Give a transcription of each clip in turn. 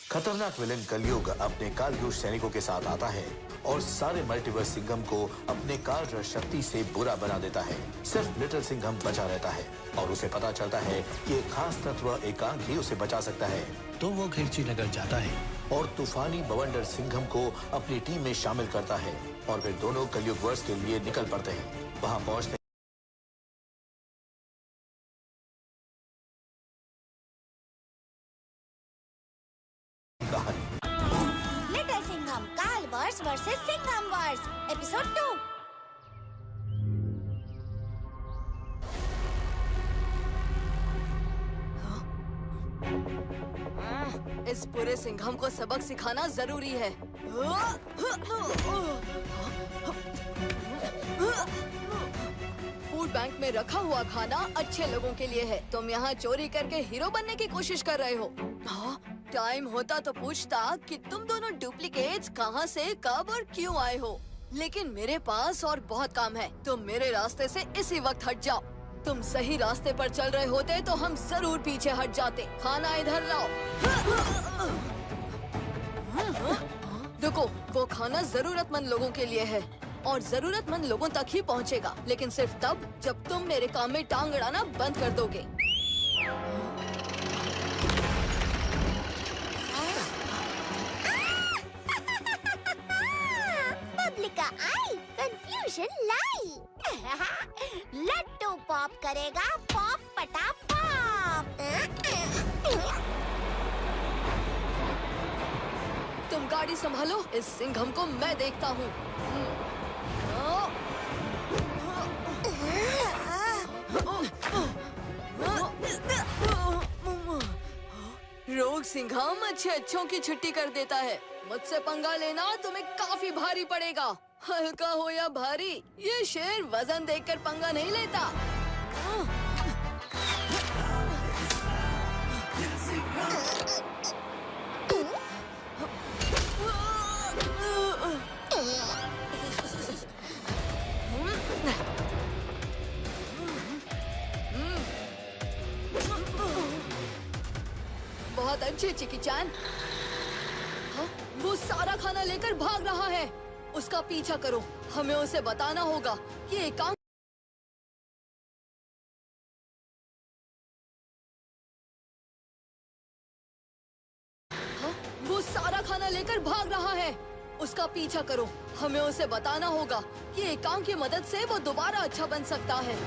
खतरनाक विलेन कलयुग अपने कालयुग सैनिकों के साथ आता है और सारे मल्टीवर्स सिंघम को अपने काल शक्ति से बुरा बना देता है। सिर्फ लिटिल सिंघम बचा रहता है और उसे पता चलता है कि एक खास तत्व एकांक ही उसे बचा सकता है। तो वो घिरची नगर जाता है और तूफानी बवंडर सिंघम को अपनी टीम में शामिल करता है और फिर दोनों कलयुग वर्ष के लिए निकल पड़ते हैं। वहां पहुंचते लिटिल सिंघम काल वर्स वर्सेस सिंघम वर्स एपिसोड 2। इस पूरे सिंघम को सबक सिखाना जरूरी है। फूड बैंक में रखा हुआ खाना अच्छे लोगों के लिए है। तुम यहाँ चोरी करके हीरो बनने की कोशिश कर रहे हो। टाइम होता तो पूछता कि तुम दोनों डुप्लीकेट्स कहाँ से, कब और क्यों आए हो, लेकिन मेरे पास और बहुत काम है। तुम मेरे रास्ते से इसी वक्त हट जाओ। तुम सही रास्ते पर चल रहे होते तो हम जरूर पीछे हट जाते। खाना इधर लाओ। देखो, वो खाना जरूरतमंद लोगों के लिए है और जरूरतमंद लोगों तक ही पहुंचेगा, लेकिन सिर्फ तब जब तुम मेरे काम में टांग अड़ाना बंद कर दोगे। पब्लिक का आई, कंफ्यूजन लाई। लड्डू पॉप करेगा, पॉप पटा पॉप। तुम गाड़ी संभालो, इस सिंघम को मैं देखता हूँ। रोग सिंघम अच्छे अच्छों की छुट्टी कर देता है। मुझसे पंगा लेना तुम्हें काफी भारी पड़ेगा। हल्का हो या भारी, ये शेर वजन देखकर पंगा नहीं लेता। बहुत अच्छे चिकी चान। वो सारा खाना लेकर भाग रहा है। उसका पीछा करो। हमें उसे बताना होगा कि एकांक वो सारा खाना लेकर भाग रहा है। उसका पीछा करो। हमें उसे बताना होगा कि एकांक की मदद से वो दोबारा अच्छा बन सकता है।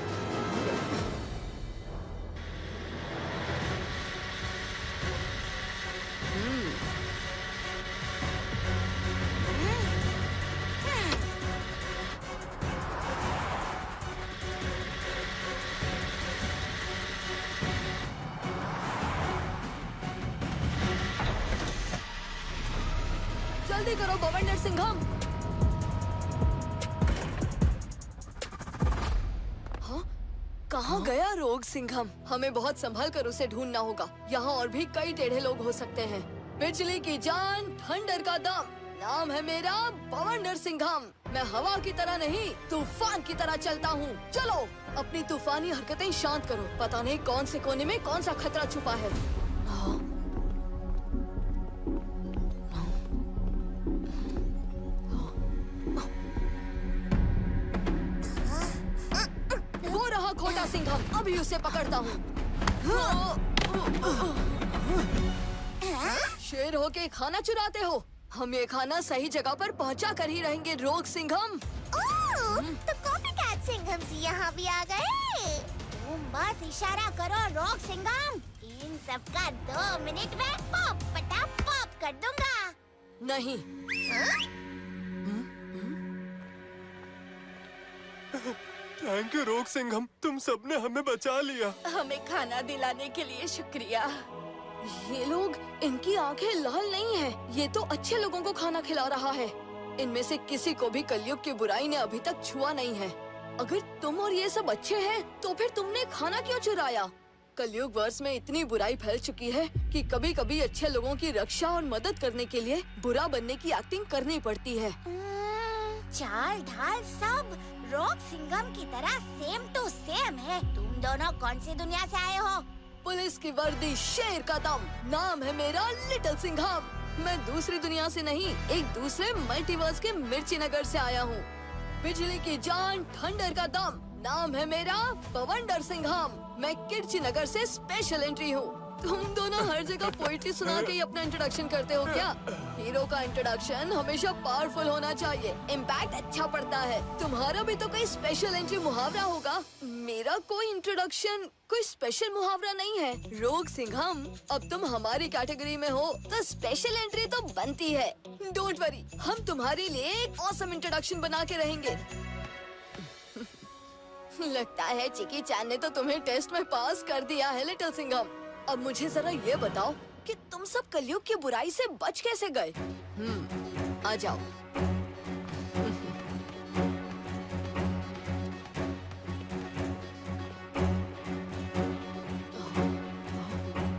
जल्दी करो बवंडर सिंघम। हाँ? कहाँ गया रोग सिंघम? हमें बहुत संभल कर उसे ढूंढना होगा। यहाँ और भी कई टेढ़े लोग हो सकते हैं। बिजली की जान, थंडर का दम, नाम है मेरा बवंडर सिंघम। मैं हवा की तरह नहीं, तूफान की तरह चलता हूँ। चलो, अपनी तूफानी हरकतें शांत करो। पता नहीं कौन से कोने में कौन सा खतरा छुपा है। हाँ? वो रहा खोटा सिंघम, अभी उसे पकड़ता हूँ। शेर होके खाना चुराते हो। हम ये खाना सही जगह पर पहुँचा कर ही रहेंगे रोग सिंघम। तो कॉपीकैट सिंघम जी यहाँ भी आ गए। तुम बस इशारा करो रोग सिंघम, इन सबका 2 मिनट में पॉप पटा पॉप कर दूंगा। नहीं। थैंक यू रोग सिंघम, तुम सबने हमें बचा लिया। हमें खाना दिलाने के लिए शुक्रिया। ये लोग, इनकी आंखें लाल नहीं है। ये तो अच्छे लोगों को खाना खिला रहा है। इनमें से किसी को भी कलयुग की बुराई ने अभी तक छुआ नहीं है। अगर तुम और ये सब अच्छे हैं, तो फिर तुमने खाना क्यों चुराया? कलयुग वर्ष में इतनी बुराई फैल चुकी है कि कभी कभी अच्छे लोगों की रक्षा और मदद करने के लिए बुरा बनने की एक्टिंग करनी पड़ती है। चाल ढाल सब रॉक सिंघम की तरह सेम टू सेम है। तुम दोनों कौन सी दुनिया से आए हो? पुलिस की वर्दी, शेर का दम, नाम है मेरा लिटिल सिंघम। मैं दूसरी दुनिया से नहीं, एक दूसरे मल्टीवर्स के मिर्ची नगर से आया हूँ। बिजली की जान, थंडर का दम, नाम है मेरा बवंडर सिंघम। मैं किर्ची नगर से स्पेशल एंट्री हूँ। तुम दोनों हर जगह पोइट्री सुना के ही अपना इंट्रोडक्शन करते हो क्या? हीरो का इंट्रोडक्शन हमेशा पावरफुल होना चाहिए, इम्पैक्ट अच्छा पड़ता है। तुम्हारा भी तो कोई स्पेशल एंट्री मुहावरा होगा। मेरा कोई इंट्रोडक्शन कोई स्पेशल मुहावरा नहीं है। रोग सिंघम, अब तुम हमारी कैटेगरी में हो तो स्पेशल एंट्री तो बनती है। डोंट वरी, हम तुम्हारे लिए एक ऑसम इंट्रोडक्शन बना के रहेंगे। लगता है चिकी चान ने तो तुम्हें टेस्ट में पास कर दिया है लिटिल सिंघम। अब मुझे जरा ये बताओ कि तुम सब कलयुग की बुराई से बच कैसे गए? आ जाओ।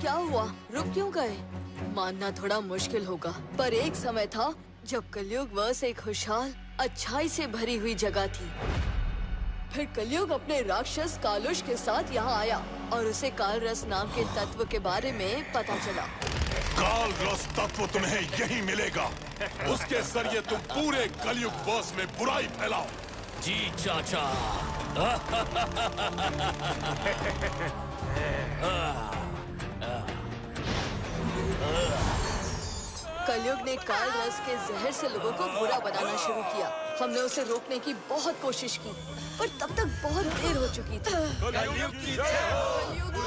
क्या हुआ, रुक क्यों गए? मानना थोड़ा मुश्किल होगा, पर एक समय था जब कलयुग वर्ष एक खुशहाल, अच्छाई से भरी हुई जगह थी। फिर कलयुग अपने राक्षस कालुष के साथ यहाँ आया और उसे कालरस नाम के तत्व के बारे में पता चला। कालरस तत्व तुम्हें यही मिलेगा। उसके जरिए तुम पूरे कलयुग वर्ष में बुराई फैलाओ। जी चाचा। कलयुग ने कालरस के जहर से लोगों को बुरा बनाना शुरू किया। हमने उसे रोकने की बहुत कोशिश की, पर तब तक बहुत देर हो चुकी थी। कलयुग की जय हो। कलयुग की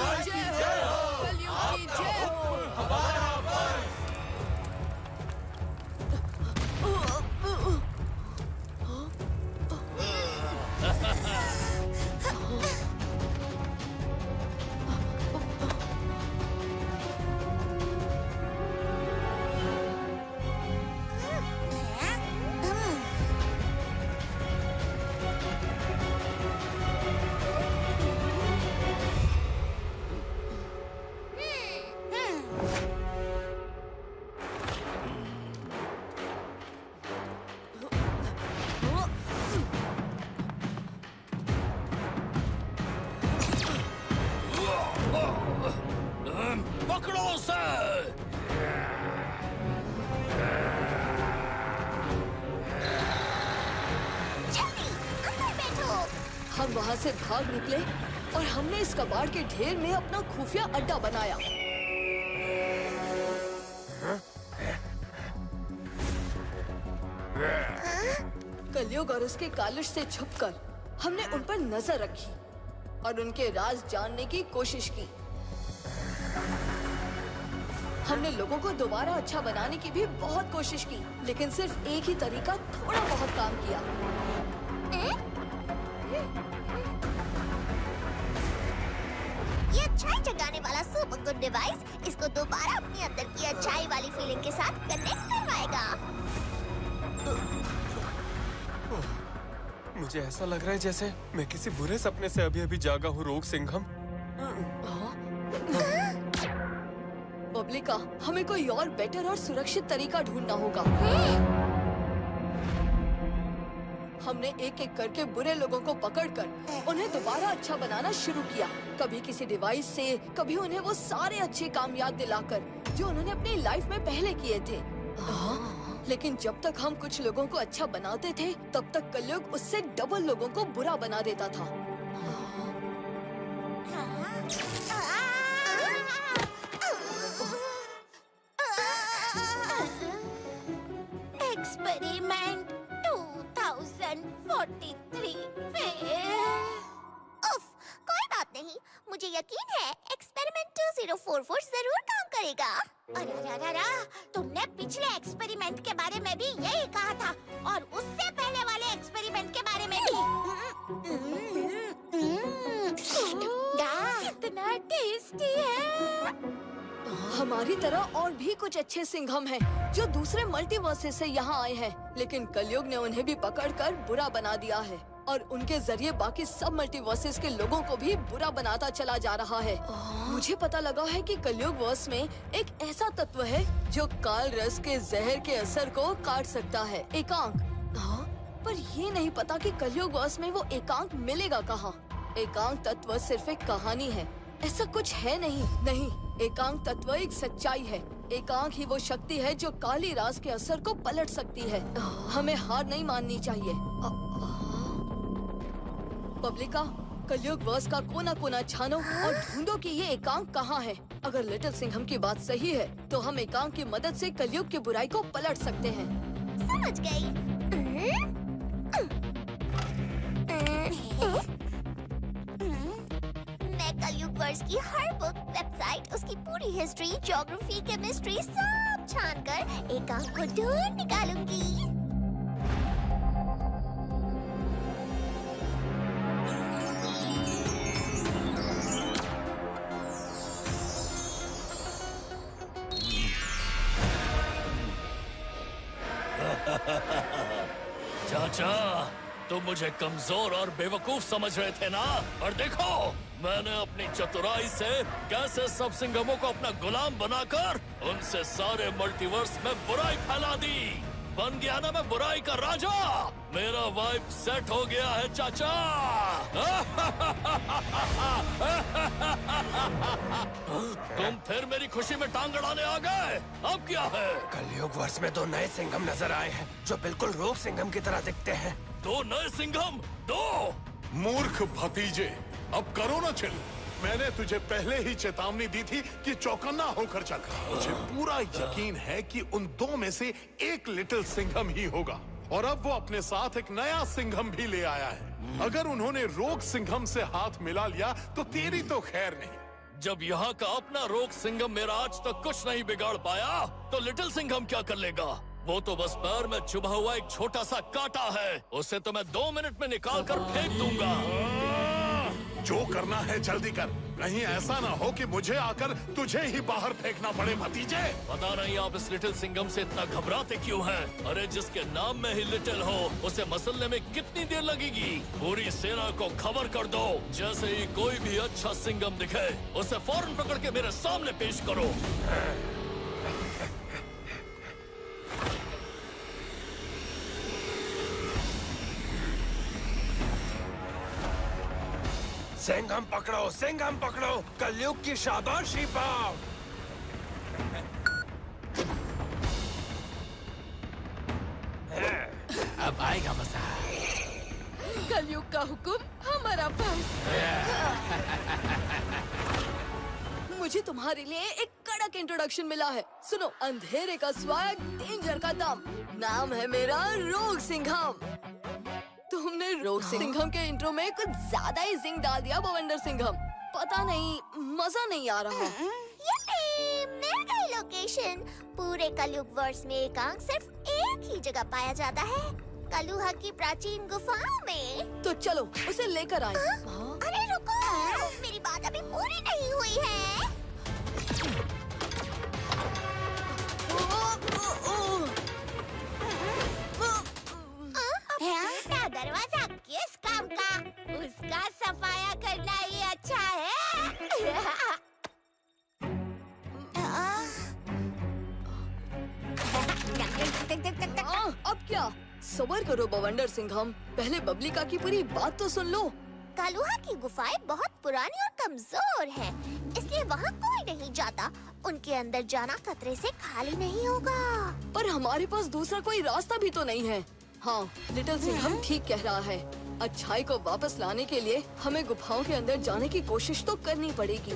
जय हो। कलयुग की जय हो। पकड़ो उसे। जल्दी अंदर बैठो। हम वहाँ से भाग निकले और हमने इस कबाड़ के ढेर में अपना खुफिया अड्डा बनाया। कलयुग और उसके कालुष से छुपकर हमने उन पर नजर रखी और उनके राज जानने की कोशिश की। हमने लोगों को दोबारा अच्छा बनाने की भी बहुत कोशिश की, लेकिन सिर्फ एक ही तरीका थोड़ा बहुत काम किया। ये अच्छाई जगाने वाला सुपर गुड डिवाइस इसको दोबारा अपनी अंदर की अच्छाई वाली फीलिंग के साथ कनेक्ट करवाएगा। मुझे ऐसा लग रहा है जैसे मैं किसी बुरे सपने से अभी अभी जागा हूँ, रोग सिंघम। बबलिका, हमें कोई और बेटर और सुरक्षित तरीका ढूंढना होगा। हमने एक एक करके बुरे लोगों को पकड़कर उन्हें दोबारा अच्छा बनाना शुरू किया। कभी किसी डिवाइस से, कभी उन्हें वो सारे अच्छे काम याद दिलाकर जो उन्होंने अपनी लाइफ में पहले किए थे। लेकिन जब तक हम कुछ लोगों को अच्छा बनाते थे, तब तक कलयुग उससे डबल लोगों को बुरा बना देता था। एक्सपेरिमेंट 2043 उफ, कोई बात नहीं, मुझे यकीन है एक्सपेरिमेंट 2044 जरूर काम करेगा। अरे तुमने पिछले एक्सपेरिमेंट के बारे में भी यही कहा था और उससे पहले वाले एक्सपेरिमेंट के बारे में भी। कितना टेस्टी है। हमारी तरह और भी कुछ अच्छे सिंघम हैं जो दूसरे मल्टीवर्सेस से यहाँ आए हैं, लेकिन कलयुग ने उन्हें भी पकड़कर बुरा बना दिया है और उनके जरिए बाकी सब मल्टीवर्सेस के लोगों को भी बुरा बनाता चला जा रहा है। मुझे पता लगा है कि कलयुग वर्ष में एक ऐसा तत्व है जो काल रस के जहर के असर को काट सकता है, एकांक। पर ये नहीं पता कि कलयुग वर्ष में वो एकांक मिलेगा कहाँ। एकांक तत्व सिर्फ एक कहानी है, ऐसा कुछ है नहीं। नहीं, एकांक तत्व एक सच्चाई है। एकांक ही वो शक्ति है जो काली रास के असर को पलट सकती है। हमें हार नहीं माननी चाहिए। पब्लिका, कलयुग वर्ष का कोना कोना छानो और ढूंढो कि ये एकांक कहाँ है। अगर लिटिल सिंघम की बात सही है तो हम एकांक की मदद से कलयुग की बुराई को पलट सकते हैं। समझ गई। मैं कलयुग वर्ष की हर बुक, वेबसाइट, उसकी पूरी हिस्ट्री, ज्योग्राफी, केमिस्ट्री सब छानकर एकांक को ढूंढ निकालूंगी। चाचा, तुम मुझे कमजोर और बेवकूफ समझ रहे थे ना? और देखो, मैंने अपनी चतुराई से कैसे सब सिंघमों को अपना गुलाम बनाकर उनसे सारे मल्टीवर्स में बुराई फैला दी। बन गया ना मैं बुराई का राजा। मेरा वाइब सेट हो गया है चाचा। तुम फिर मेरी खुशी में टांग अड़ाने आ गए। अब क्या है? कलयुग वर्ष में 2 नए सिंघम नजर आए हैं जो बिल्कुल रोग सिंघम की तरह दिखते हैं। 2 नए सिंघम? 2? मूर्ख भतीजे, अब करो ना चिल। मैंने तुझे पहले ही चेतावनी दी थी कि चौकन्ना होकर चल। मुझे पूरा यकीन है कि उन 2 में से एक लिटिल सिंघम ही होगा और अब वो अपने साथ एक नया सिंघम भी ले आया है। अगर उन्होंने रोग सिंघम से हाथ मिला लिया तो तेरी तो खैर नहीं। जब यहाँ का अपना रोग सिंघम मेरा आज तक कुछ नहीं बिगाड़ पाया तो लिटिल सिंघम क्या कर लेगा? वो तो बस पैर में चुभा हुआ एक छोटा सा कांटा है। उसे तो मैं 2 मिनट में निकाल कर फेंक दूंगा। जो करना है जल्दी कर, कहीं ऐसा ना हो कि मुझे आकर तुझे ही बाहर फेंकना पड़े भतीजे। पता नहीं आप इस लिटिल सिंघम से इतना घबराते क्यों हैं? अरे जिसके नाम में ही लिटिल हो उसे मसलने में कितनी देर लगेगी? पूरी सेना को खबर कर दो, जैसे ही कोई भी अच्छा सिंघम दिखे उसे फौरन पकड़ के मेरे सामने पेश करो। सिंघम पकड़ो, सिंघम पकड़ो, कलयुग की शाबाशी पाओ। अब आएगा मजा। कलयुग का हुक्म हमारा फर्ज। मुझे तुम्हारे लिए एक कड़क इंट्रोडक्शन मिला है। सुनो, अंधेरे का स्वाग, डेंजर का दम। नाम है मेरा रोग सिंघम। तुमने रोग सिंघम के इंट्रो में कुछ ज्यादा ही जिंग डाल दिया बवंडर सिंघम। पता नहीं, मजा नहीं आ रहा। ये मिल गई लोकेशन। पूरे कलयुग वर्ष में एकांक सिर्फ एक ही जगह पाया जाता है, कलुहा की प्राचीन गुफाओं में। तो चलो उसे लेकर आए। अरे रुको, मेरी बात अभी पूरी नहीं हुई है। क्या दरवाजा किस काम का? उसका सफाया करना ही अच्छा है। अब क्या? सबर करो बवंडर सिंघम, पहले बबलिका की पूरी बात तो सुन लो। कलुहा की गुफाएं बहुत पुरानी और कमजोर हैं, इसलिए वहाँ कोई नहीं जाता। उनके अंदर जाना खतरे से खाली नहीं होगा। पर हमारे पास दूसरा कोई रास्ता भी तो नहीं है। हाँ, लिटिल सिंघम ठीक कह रहा है। अच्छाई को वापस लाने के लिए हमें गुफाओं के अंदर जाने की कोशिश तो करनी पड़ेगी।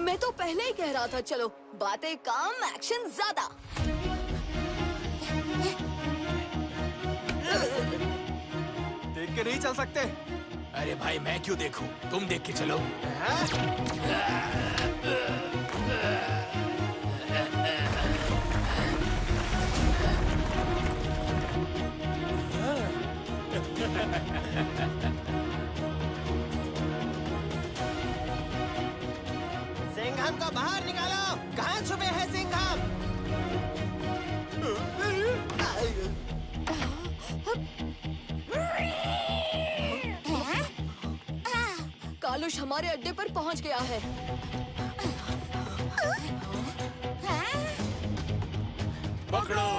मैं तो पहले ही कह रहा था, चलो बातें कम, एक्शन ज्यादा। देख के नहीं चल सकते? अरे भाई, मैं क्यों देखूं? तुम देख के चलो। सिंघम को बाहर निकालो। कहाँ छुपे हैं सिंघम? कालुश हमारे अड्डे पर पहुंच गया है। पकड़ो,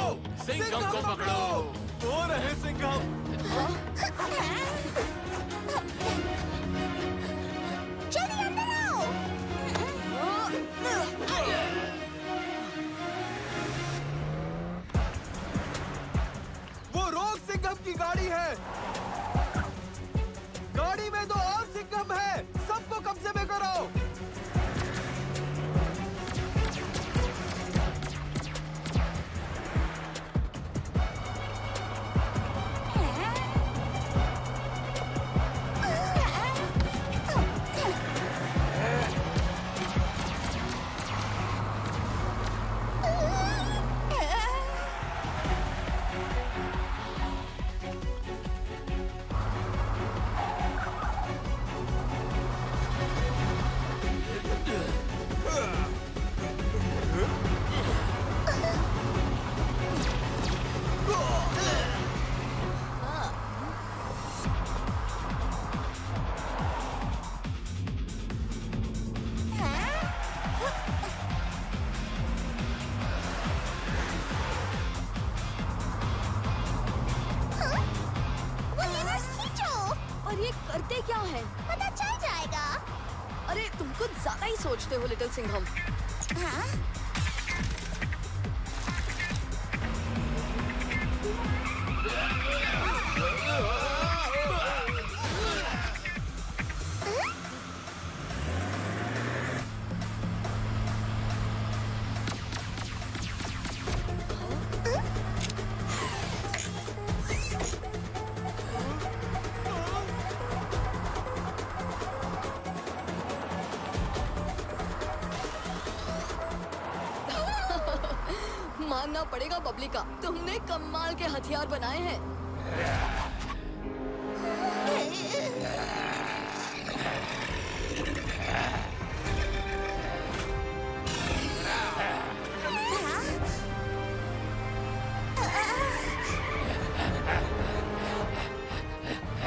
सिंघम को पकड़ो। वो रहे सिंघम। जल्दी अंदर आओ। कुछ ज्यादा ही सोचते हो लिटिल सिंघम। हाँ? मानना पड़ेगा बबलिका, तुमने कमाल के हथियार बनाए हैं।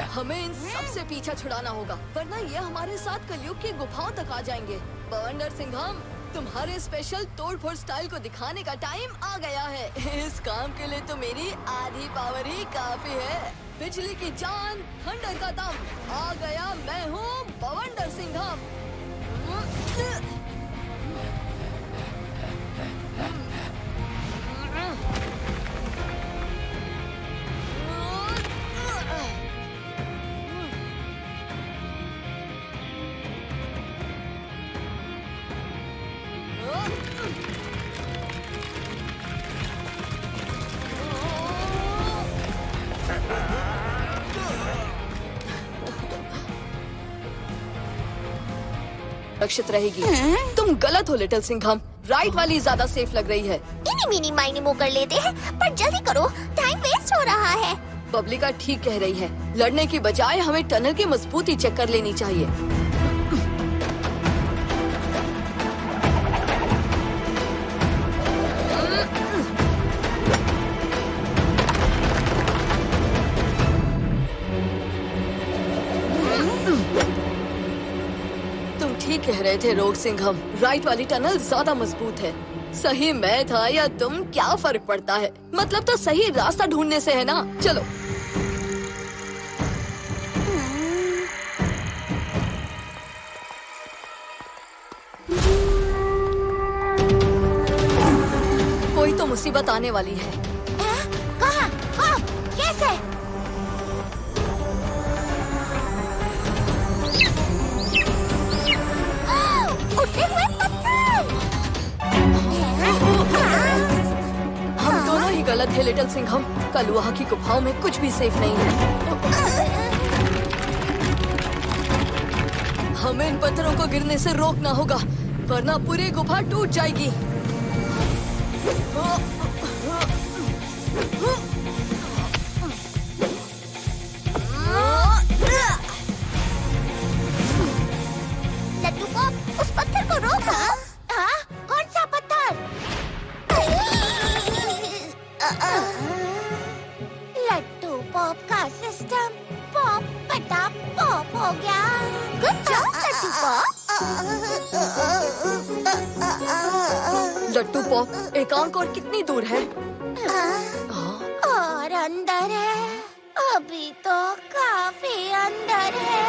हमें इन सब से पीछा छुड़ाना होगा, वरना ये हमारे साथ कलयुग की गुफाओं तक आ जाएंगे। बवंडर सिंघम, तुम्हारे स्पेशल तोड़फोड़ स्टाइल को दिखाने का टाइम आ गया है। इस काम के लिए तो मेरी आधी पावर ही काफी है। बिजली की जान, थंडर का दम, आ गया मैं हूँ बवंडर सिंघम। सुरक्षित रहेगी। तुम गलत हो लिटिल सिंघम, राइट वाली ज्यादा सेफ लग रही है। इनी मिनी माइनी मो कर लेते हैं, पर जल्दी करो, टाइम वेस्ट हो रहा है। बबलिका ठीक कह रही है, लड़ने की बजाय हमें टनल की मजबूती चेक कर लेनी चाहिए। ठीक कह रहे थे रोग सिंघम, राइट वाली टनल ज्यादा मजबूत है। सही मैं था या तुम, क्या फर्क पड़ता है? मतलब तो सही रास्ता ढूंढने से है ना। चलो। कोई तो मुसीबत आने वाली है। कहाँ? कब? कैसे? उठे हुए पत्थर! हम दोनों ही गलत है लिटिल सिंघम, कलुआ की गुफाओं में कुछ भी सेफ नहीं है। हमें इन पत्थरों को गिरने से रोकना होगा, वरना पूरी गुफा टूट जाएगी। लड्डू को उस पत्थर को रोको। हाँ? कौन सा पत्थर? लड्डू पॉप का सिस्टम पॉप पटा पॉप हो गया। गुड जॉब लड्डू पॉप। लड्डू पॉप, एकांक और कितनी दूर है? और अंदर है, अभी तो काफी अंदर है।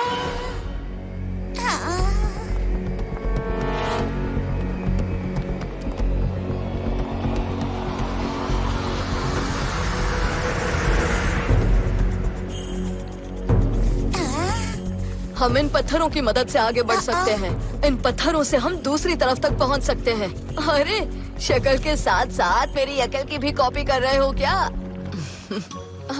हम इन पत्थरों की मदद से आगे बढ़ सकते हैं। इन पत्थरों से हम दूसरी तरफ तक पहुंच सकते हैं। अरे, शक्ल के साथ साथ मेरी अकल की भी कॉपी कर रहे हो क्या?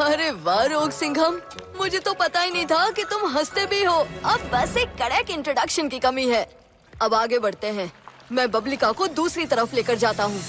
अरे वाह रोग सिंघम, मुझे तो पता ही नहीं था कि तुम हंसते भी हो। अब बस एक कड़क इंट्रोडक्शन की कमी है। अब आगे बढ़ते हैं। मैं बबलिका को दूसरी तरफ लेकर जाता हूँ।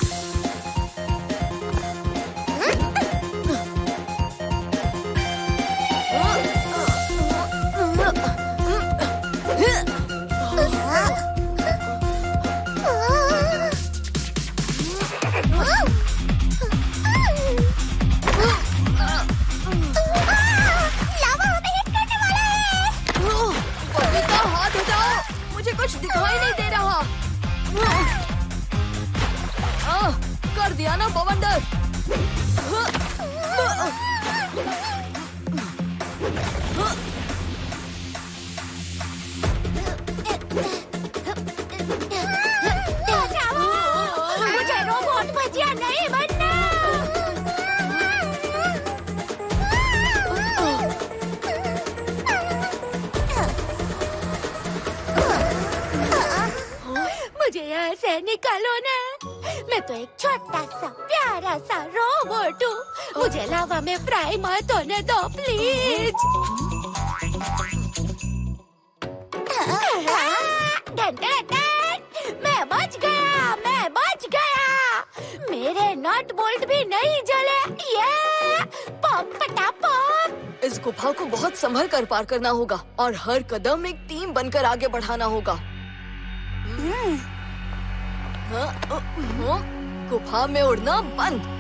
कुछ दिखाई नहीं दे रहा। कर दिया ना बवंडर। मोट भजिया नहीं बनना। मुझे यहाँ से निकालो ना। मैं तो एक छोटा सा प्यारा सा रोबोट हूँ। मुझे लावा में फ्राई मत होने दो प्लीज। मैं बच गया, मैं बच गया। मेरे नट बोल्ट भी नहीं जले। ये पॉप पटा पॉप। इस गुफा को बहुत संभल कर पार करना होगा और हर कदम एक टीम बनकर आगे बढ़ाना होगा। गुफा में उड़ना बंद।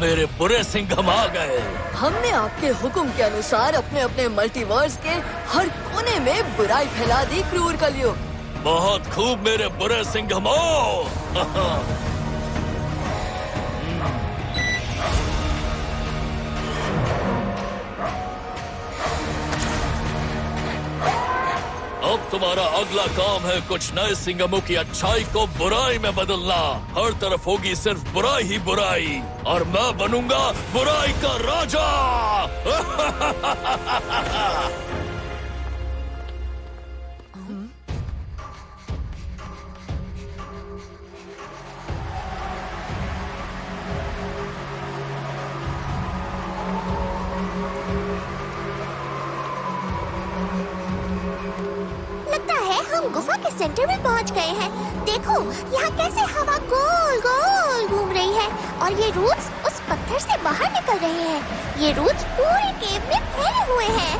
मेरे बुरे सिंघम आ गए। हमने आपके हुक्म के अनुसार अपने अपने मल्टीवर्स के हर कोने में बुराई फैला दी क्रूर कलयुग। बहुत खूब मेरे बुरे सिंघमो। अब तुम्हारा अगला काम है कुछ नए सिंघमों की अच्छाई को बुराई में बदलना। हर तरफ होगी सिर्फ बुराई ही बुराई और मैं बनूंगा बुराई का राजा। हम गुफा के सेंटर में पहुंच गए हैं। देखो यहाँ कैसे हवा गोल गोल घूम रही है और ये रूट्स उस पत्थर से बाहर निकल रहे हैं। ये रूट्स पूरे केव में फैले हुए हैं।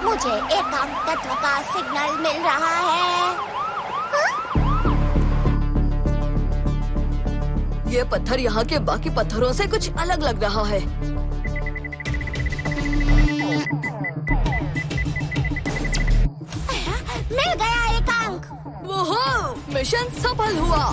मुझे एकांक तत्व का सिग्नल मिल रहा है। ये पत्थर यहाँ के बाकी पत्थरों से कुछ अलग लग रहा है। मिल गया एकांक। वो मिशन सफल हुआ।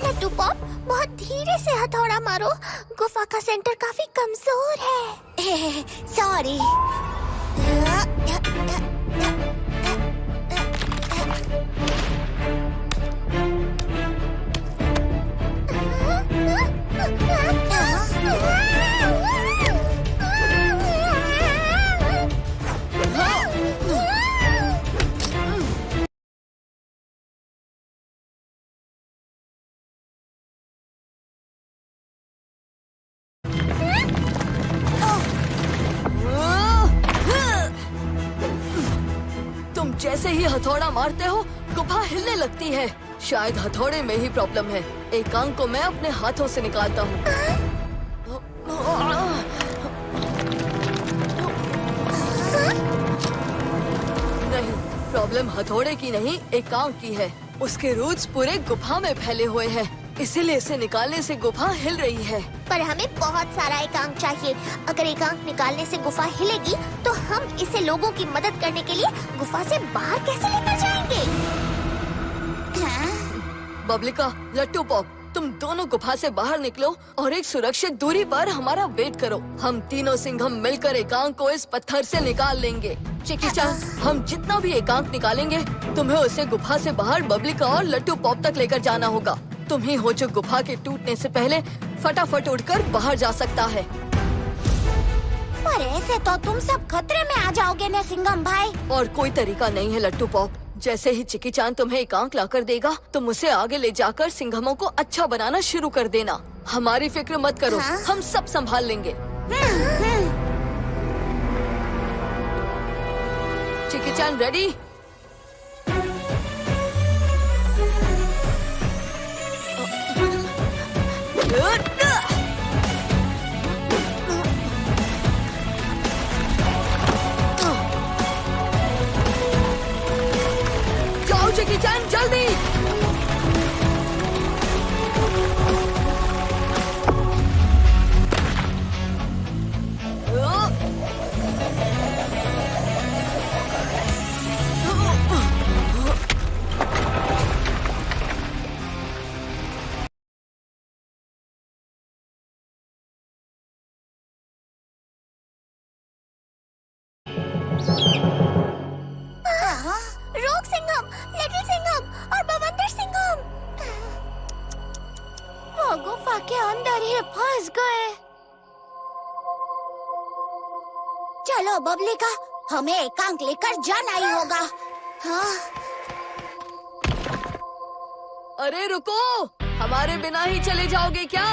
लट्टू पॉप बहुत धीरे से हथौड़ा मारो। गुफा का सेंटर काफी कमजोर है। सॉरी। तुम जैसे ही हथौड़ा मारते हो गुफा हिलने लगती है। शायद हथौड़े में ही प्रॉब्लम है। एकांक को मैं अपने हाथों से निकालता हूँ। नहीं, प्रॉब्लम हथौड़े की नहीं एकांक की है। उसके रूट्स पूरे गुफा में फैले हुए हैं, इसीलिए इसे निकालने से गुफा हिल रही है। पर हमें बहुत सारा एकांक चाहिए। अगर एकांक निकालने से गुफा हिलेगी तो हम इसे लोगों की मदद करने के लिए गुफा से बाहर कैसे लेकर जाएंगे? बबलिका, लट्टू पॉप, तुम दोनों गुफा से बाहर निकलो और एक सुरक्षित दूरी पर हमारा वेट करो। हम तीनों सिंघम मिलकर एकांक को इस पत्थर से निकाल लेंगे। चिकी-चान, हम जितना भी एकांक निकालेंगे तुम्हें उसे गुफा से बाहर बबलिका और लट्टू पॉप तक लेकर जाना होगा। तुम ही हो जो गुफा के टूटने से पहले फटाफट उड़कर बाहर जा सकता है। पर ऐसे तो तुम सब खतरे में आ जाओगे न सिंघम भाई। और कोई तरीका नहीं है लट्टू पॉप। जैसे ही चिकी-चान तुम्हें एकांक लाकर देगा तुम उसे आगे ले जाकर सिंघमों को अच्छा बनाना शुरू कर देना। हमारी फिक्र मत करो, हम सब संभाल लेंगे। चिकी-चान रेडी? जाओ जैकी चैन जल्दी। रॉक सिंघम, लिटिल सिंघम और बवंडर सिंघम वो गुफा के अंदर ही फंस गए। चलो बबलिका, हमें एकांक लेकर जाना ही होगा। हाँ? अरे रुको, हमारे बिना ही चले जाओगे क्या?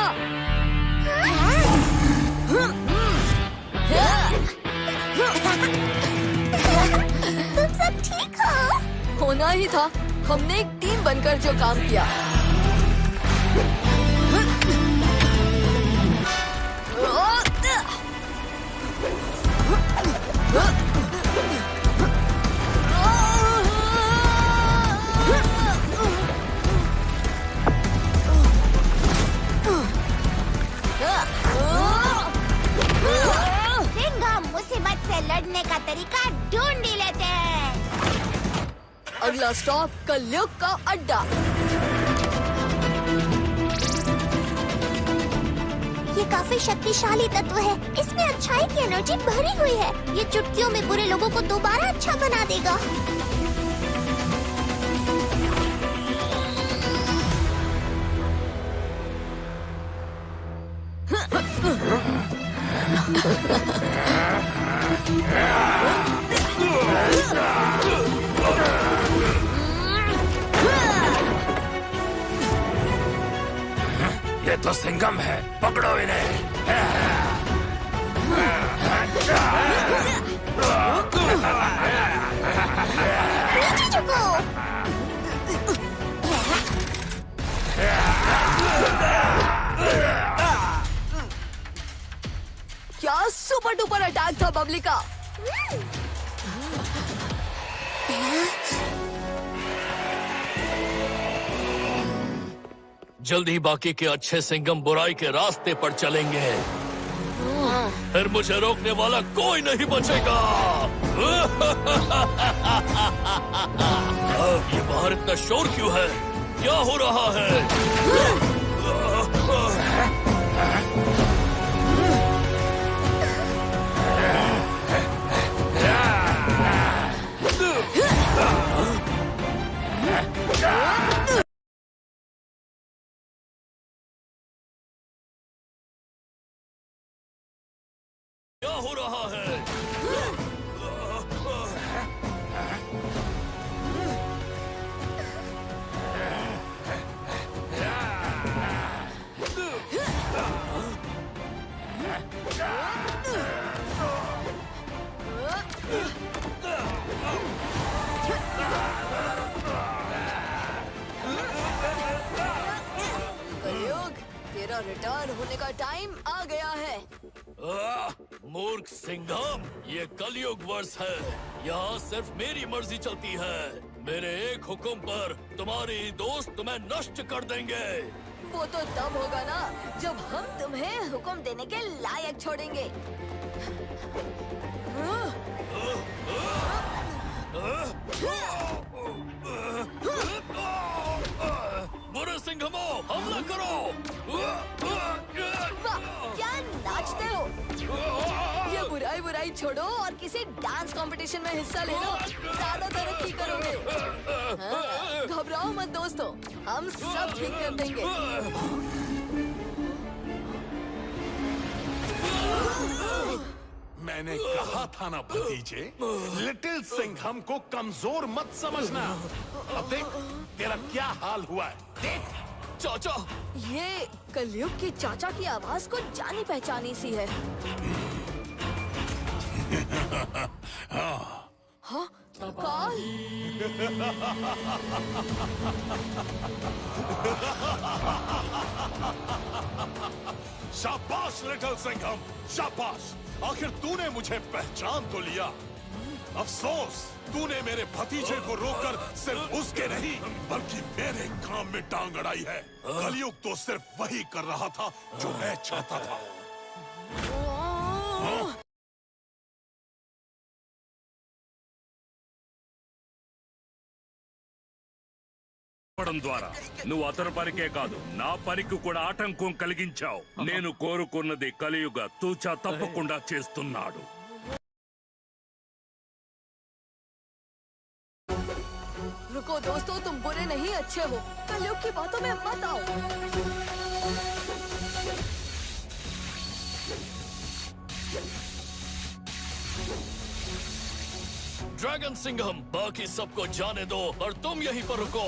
तुम सब ठीक हो? होना ही था, हमने एक टीम बनकर जो काम किया। सिंघम, मुसीबत से लड़ने का तरीका ढूंढ ही लेते हैं। अगला स्टॉप कलयुग का अड्डा। ये काफी शक्तिशाली तत्व है। इसमें अच्छाई की एनर्जी भरी हुई है। ये चुटकियों में बुरे लोगों को दोबारा अच्छा बना देगा। ये तो सिंघम है, पकड़ो इन्हें। नीचे झुको। क्या सुपर डुपर अटैक था बबलिका। जल्द ही बाकी के अच्छे सिंघम बुराई के रास्ते पर चलेंगे। फिर मुझे रोकने वाला कोई नहीं बचेगा। ये बाहर इतना शोर क्यों है? क्या हो रहा है? क्या हो रहा है? कलयुग, तेरा रिटर्न होने का टाइम आ गया है। मूर्ख सिंघम, ये कलयुग वर्ष है। यहाँ सिर्फ मेरी मर्जी चलती है। मेरे एक हुक्म पर तुम्हारी दोस्त तुम्हें नष्ट कर देंगे। वो तो तब होगा ना जब हम तुम्हें हुक्म देने के लायक छोड़ेंगे। बुरे सिंघमो, हमला करो! वाह, क्या नाचते हो। ये बुराई छोड़ो और किसी डांस कंपटीशन में हिस्सा ले लो। ज्यादा तरक्की करोगे। हाँ, घबराओ मत दोस्तों, हम सब ठीक कर देंगे। मैंने कहा था ना भतीजे, लिटिल सिंघम को कमजोर मत समझना। अब देख तेरा क्या हाल हुआ है। देख चाचा, ये कलयुग की चाचा की आवाज को जानी पहचानी सी है। हाँ, काल। शाबाश लिटिल सिंघम, शाबाश। आखिर तूने मुझे पहचान तो लिया। अफसोस, तूने मेरे भतीजे को रोककर सिर्फ उसके नहीं बल्कि मेरे काम में टांग अड़ाई है। कलयुग तो सिर्फ वही कर रहा था जो मैं चाहता था। ద్వారా నువ్వు అతని పరికే కాదు నా పరికి కూడా ఆటంకం కలిగించావు. నేను కోరుకున్నది కలియుగ తూచా తప్పకుండా చేస్తున్నాడు. रुको दोस्तों, तुम बुरे नहीं अच्छे हो, कलयुग की बातों में मत आओ। ड्रैगन सिंघम, बाकी सबको जाने दो और तुम यहीं पर रुको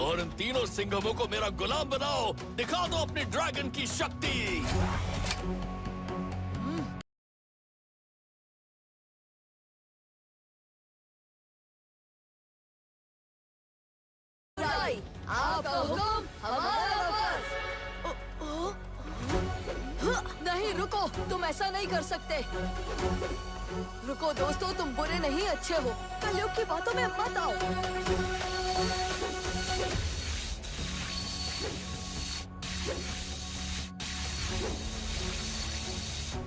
और इन तीनों सिंघमों को मेरा गुलाम बनाओ। दिखा दो अपनी ड्रैगन की शक्ति। आपका हुक्म हमारा बस। नहीं रुको, तुम ऐसा नहीं कर सकते। रुको दोस्तों, तुम बुरे नहीं अच्छे हो, कलयुग की बातों में मत आओ।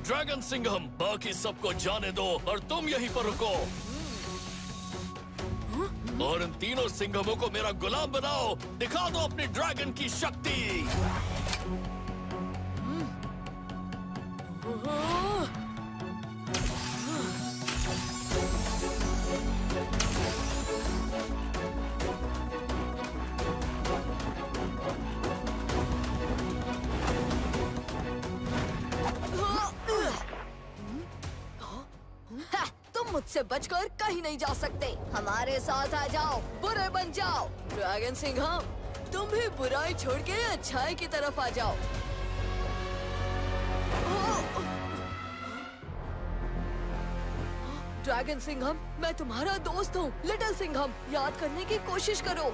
ड्रैगन सिंघम, बाकी सबको जाने दो और तुम यहीं पर रुको और इन तीनों सिंघमों को मेरा गुलाम बनाओ। दिखा दो अपनी ड्रैगन की शक्ति। तुम मुझसे बचकर कहीं नहीं जा सकते। हमारे साथ आ जाओ, बुरे बन जाओ। ड्रैगन सिंघम, तुम भी बुराई छोड़ के अच्छाई की तरफ आ जाओ। ड्रैगन सिंघम, मैं तुम्हारा दोस्त हूँ। लिटिल सिंघम, याद करने की कोशिश करो।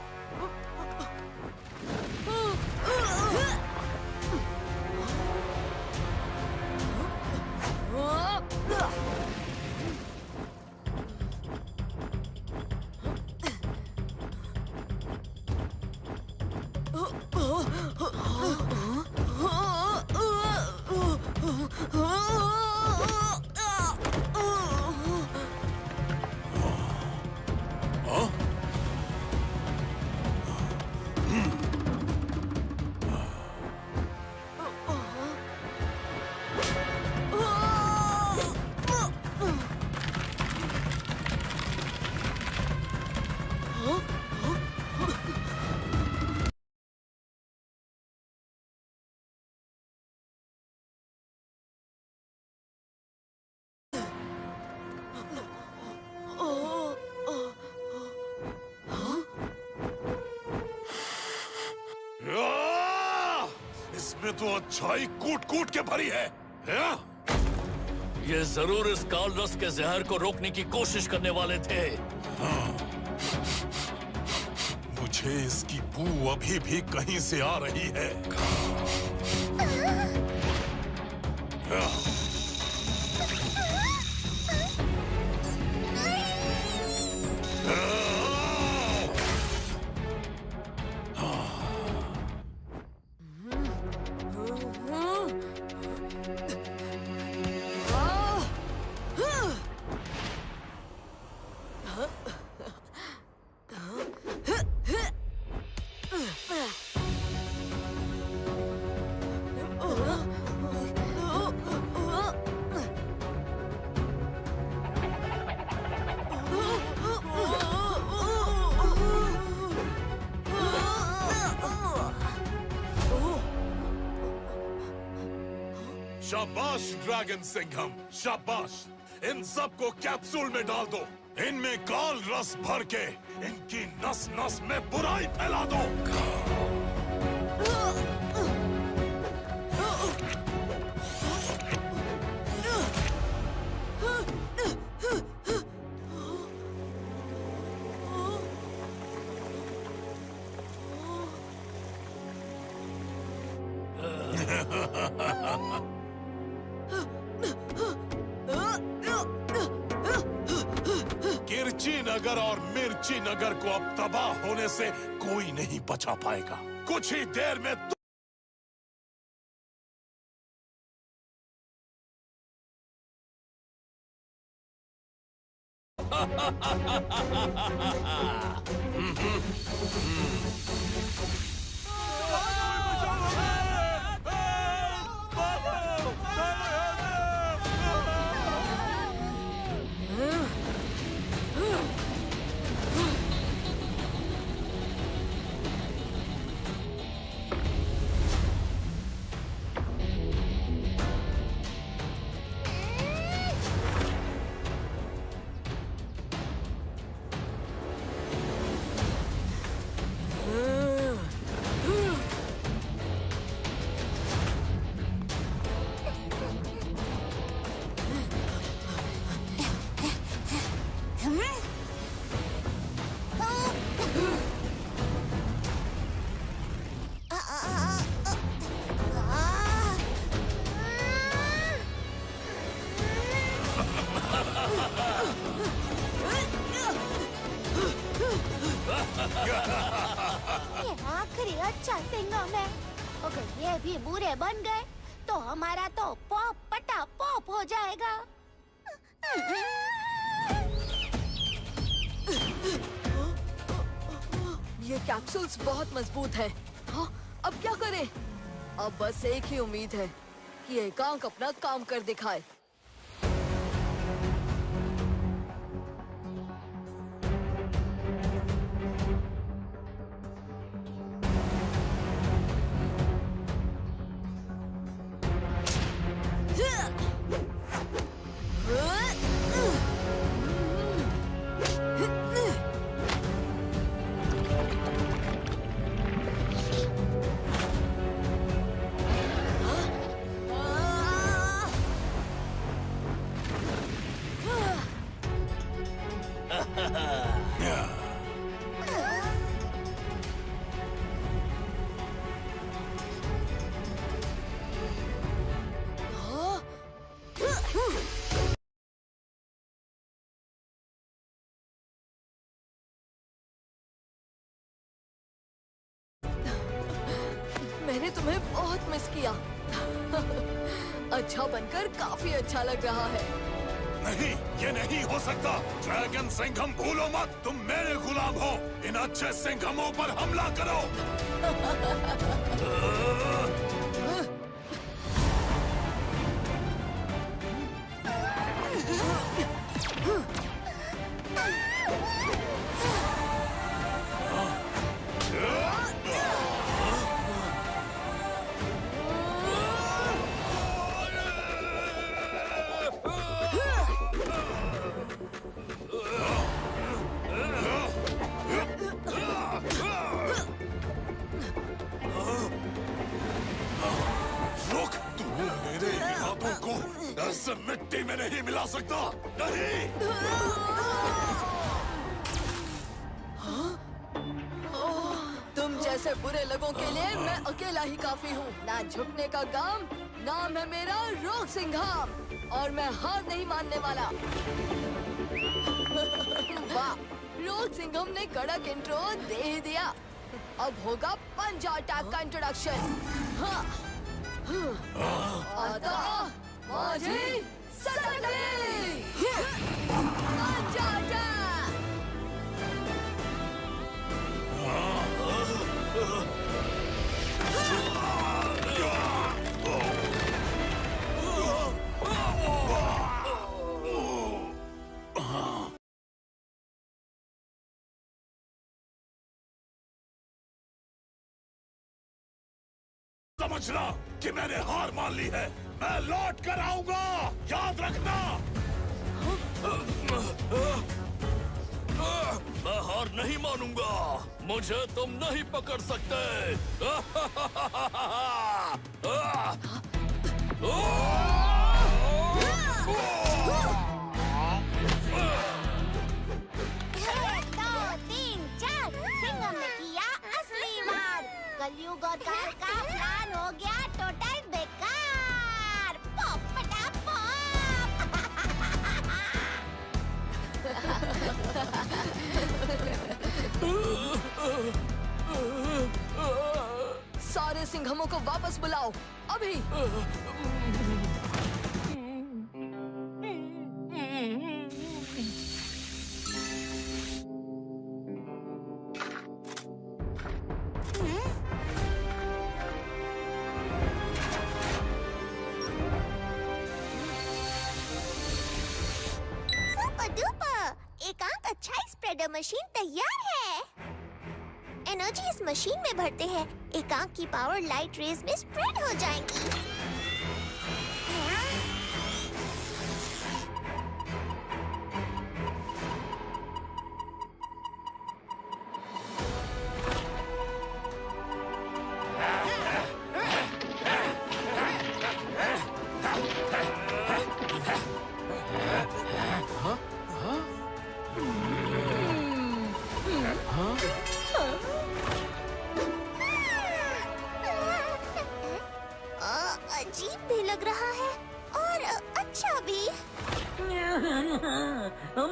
इसमें तो अच्छाई कूट कूट के भरी है। ये जरूर इस काल रस के जहर को रोकने की कोशिश करने वाले थे। मुझे इसकी बू अभी भी कहीं से आ रही है। शाबाश ड्रैगन सिंघम, शाबाश। इन सबको कैप्सूल में डाल दो। इनमें काल रस भर के इनकी नस नस में बुराई फैला दो। नगर और मिर्ची नगर को अब तबाह होने से कोई नहीं बचा पाएगा। कुछ ही देर में ये आखिरी अच्छा सिंघम है। अगर ये भी बुरे बन गए तो हमारा तो पॉप पटा पॉप हो जाएगा। ये कैप्सूल्स बहुत मजबूत है। हाँ, अब क्या करें? अब बस एक ही उम्मीद है कि एकांक अपना काम कर दिखाए। मैंने तुम्हें बहुत मिस किया। अच्छा बनकर काफी अच्छा लग रहा है। नहीं, ये नहीं हो सकता। ड्रैगन सिंघम भूलो मत, तुम मेरे गुलाम हो। इन अच्छे सिंघमों पर हमला करो। ऐसे मिट्टी में नहीं मिला सकता। नहीं। तुम जैसे बुरे लोगों के लिए मैं अकेला ही काफी हूँ। ना झुकने का काम, नाम है मेरा रोग सिंघम और मैं हार नहीं मानने वाला। वाह, रोग सिंघम ने कड़क इंट्रो दे ही दिया। अब होगा पंजा अटैक का इंट्रोडक्शन। आता माझी सतती पंजा अटैक। समझना कि मैंने हार मान ली है। मैं लौट कर आऊंगा, याद रखना। मैं हार नहीं मानूंगा। मुझे तुम नहीं पकड़ सकते। कलयुग और काल का प्लान हो गया टोटल बेकार। पॉप पटा पॉप। सारे सिंघमों को वापस बुलाओ अभी। सुपर डुपर, एकांक अच्छा स्प्रेडर मशीन तैयार है। एनर्जी इस मशीन में भरते हैं, एकांक की पावर लाइट रेज में स्प्रेड हो जाएंगी। अजीब भी लग रहा है और अच्छा भी।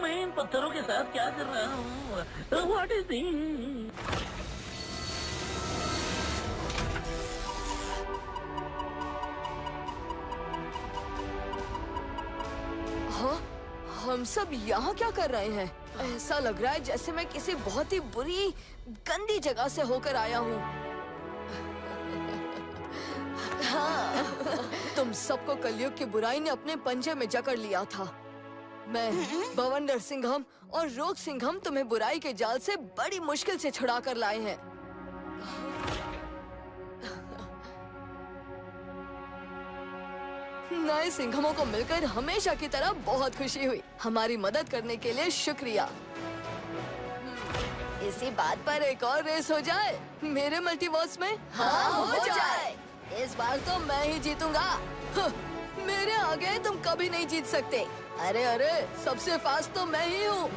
मैं इन पत्थरों के साथ क्या कर रहा हूँ? What is this? हाँ, हम सब यहाँ क्या कर रहे हैं? ऐसा लग रहा है जैसे मैं किसी बहुत ही बुरी गंदी जगह से होकर आया हूँ। हाँ, तुम सबको कलयुग की बुराई ने अपने पंजे में जकड़ लिया था। मैं बवंडर सिंघम और रोग सिंघम तुम्हें बुराई के जाल से बड़ी मुश्किल से छुड़ा कर लाए हैं। नए सिंघमों को मिलकर हमेशा की तरह बहुत खुशी हुई। हमारी मदद करने के लिए शुक्रिया। इसी बात पर एक और रेस हो जाए मेरे मल्टीवर्स में। हाँ, हो जाए। इस बार तो मैं ही जीतूंगा। मेरे आगे तुम कभी नहीं जीत सकते। अरे अरे, सबसे फास्ट तो मैं ही हूँ।